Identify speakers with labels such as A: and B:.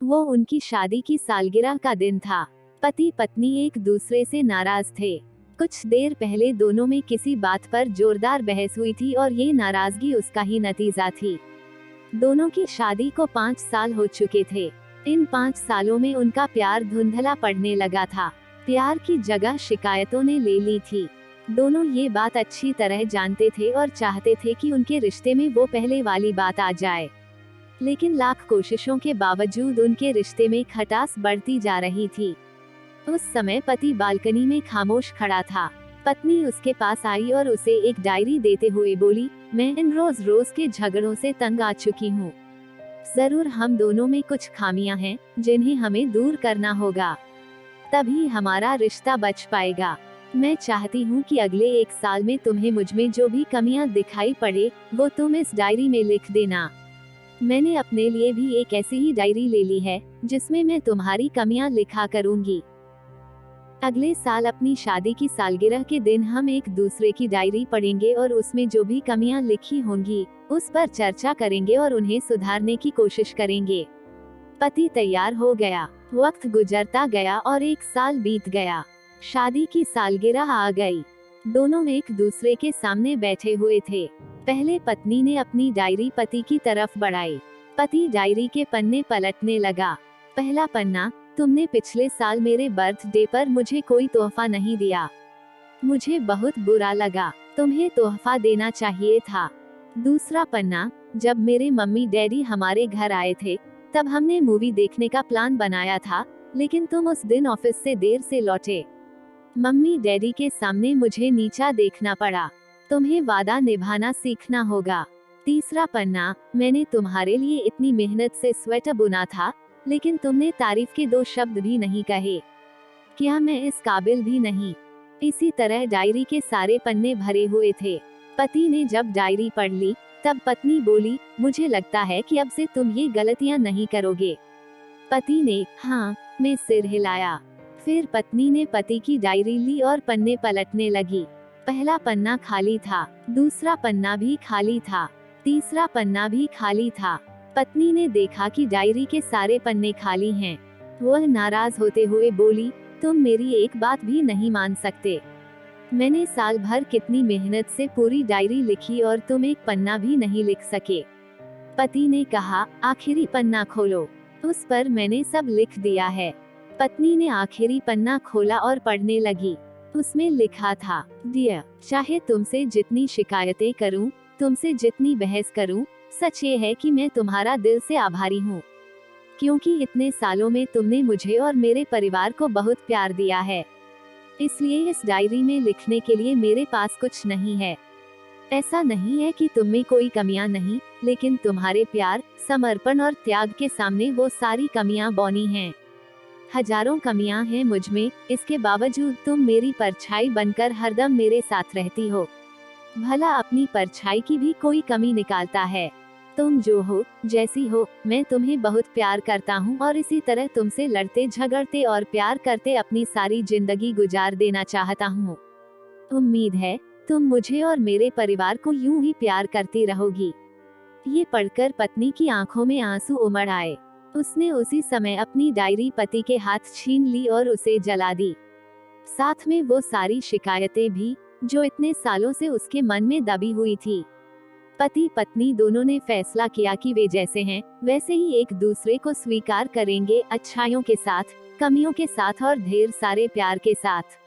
A: वो उनकी शादी की सालगिरह का दिन था। पति पत्नी एक दूसरे से नाराज थे। कुछ देर पहले दोनों में किसी बात पर जोरदार बहस हुई थी और ये नाराजगी उसका ही नतीजा थी। दोनों की शादी को 5 साल हो चुके थे। इन 5 सालों में उनका प्यार धुंधला पड़ने लगा था। प्यार की जगह शिकायतों ने ले ली थी। दोनों ये बात अच्छी तरह जानते थे और चाहते थे कि उनके रिश्ते में वो पहले वाली बात आ जाए। लेकिन लाख कोशिशों के बावजूद उनके रिश्ते में खटास बढ़ती जा रही थी। उस समय पति बालकनी में खामोश खड़ा था। पत्नी उसके पास आई और उसे एक डायरी देते हुए बोली, मैं इन रोज रोज के झगड़ों से तंग आ चुकी हूँ। जरूर हम दोनों में कुछ खामियां हैं जिन्हें हमें दूर करना होगा, तभी हमारा रिश्ता बच पाएगा। मैं चाहती हूँ कि अगले 1 साल में तुम्हें मुझमें जो भी कमियां दिखाई पड़े वो तुम इस डायरी में लिख देना। मैंने अपने लिए भी एक ऐसी ही डायरी ले ली है जिसमें मैं तुम्हारी कमियां लिखा करूंगी। अगले साल अपनी शादी की सालगिरह के दिन हम एक दूसरे की डायरी पढ़ेंगे और उसमें जो भी कमियां लिखी होंगी उस पर चर्चा करेंगे और उन्हें सुधारने की कोशिश करेंगे। पति तैयार हो गया। वक्त गुजरता गया और 1 साल बीत गया। शादी की सालगिरह आ गई। दोनों एक दूसरे के सामने बैठे हुए थे। पहले पत्नी ने अपनी डायरी पति की तरफ बढ़ाई। पति डायरी के पन्ने पलटने लगा। पहला पन्ना, तुमने पिछले साल मेरे बर्थडे पर मुझे कोई तोहफा नहीं दिया। मुझे बहुत बुरा लगा। तुम्हें तोहफा देना चाहिए था। दूसरा पन्ना, जब मेरे मम्मी डैडी हमारे घर आए थे तब हमने मूवी देखने का प्लान बनाया था, लेकिन तुम उस दिन ऑफिस से देर से लौटे। मम्मी डैडी के सामने मुझे नीचा देखना पड़ा। तुम्हें वादा निभाना सीखना होगा। तीसरा पन्ना, मैंने तुम्हारे लिए इतनी मेहनत से स्वेटर बुना था, लेकिन तुमने तारीफ के 2 शब्द भी नहीं कहे। क्या मैं इस काबिल भी नहीं? इसी तरह डायरी के सारे पन्ने भरे हुए थे। पति ने जब डायरी पढ़ ली तब पत्नी बोली, मुझे लगता है कि अब से तुम ये गलतियां नहीं करोगे। पति ने हाँ में सिर हिलाया। फिर पत्नी ने पति की डायरी ली और पन्ने पलटने लगी। पहला पन्ना खाली था, दूसरा पन्ना भी खाली था, तीसरा पन्ना भी खाली था। पत्नी ने देखा कि डायरी के सारे पन्ने खाली हैं। वह नाराज होते हुए बोली, तुम मेरी एक बात भी नहीं मान सकते। मैंने साल भर कितनी मेहनत से पूरी डायरी लिखी और तुम एक पन्ना भी नहीं लिख सके। पति ने कहा, आखिरी पन्ना खोलो, उस पर मैंने सब लिख दिया है। पत्नी ने आखिरी पन्ना खोला और पढ़ने लगी। उसमें लिखा था, डियर, चाहे तुमसे जितनी शिकायतें करूं, तुमसे जितनी बहस करूं, सच ये है कि मैं तुम्हारा दिल से आभारी हूँ, क्योंकि इतने सालों में तुमने मुझे और मेरे परिवार को बहुत प्यार दिया है। इसलिए इस डायरी में लिखने के लिए मेरे पास कुछ नहीं है। ऐसा नहीं है कि तुम में कोई कमियां नहीं, लेकिन तुम्हारे प्यार, समर्पण और त्याग के सामने वो सारी कमियां बौनी हैं। हजारों कमियां हैं मुझ में, इसके बावजूद तुम मेरी परछाई बनकर हरदम मेरे साथ रहती हो। भला अपनी परछाई की भी कोई कमी निकालता है। तुम जो हो, जैसी हो, मैं तुम्हें बहुत प्यार करता हूँ और इसी तरह तुमसे लड़ते झगड़ते और प्यार करते अपनी सारी जिंदगी गुजार देना चाहता हूँ। उम्मीद है तुम मुझे और मेरे परिवार को यूं ही प्यार करती रहोगी। ये पढ़कर पत्नी की आंखों में आंसू उमड़ आए। उसने उसी समय अपनी डायरी पति के हाथ छीन ली और उसे जला दी। साथ में वो सारी शिकायतें भी, जो इतने सालों से उसके मन में दबी हुई थी। पति पत्नी दोनों ने फैसला किया कि वे जैसे हैं वैसे ही एक दूसरे को स्वीकार करेंगे, अच्छाइयों के साथ, कमियों के साथ और ढेर सारे प्यार के साथ।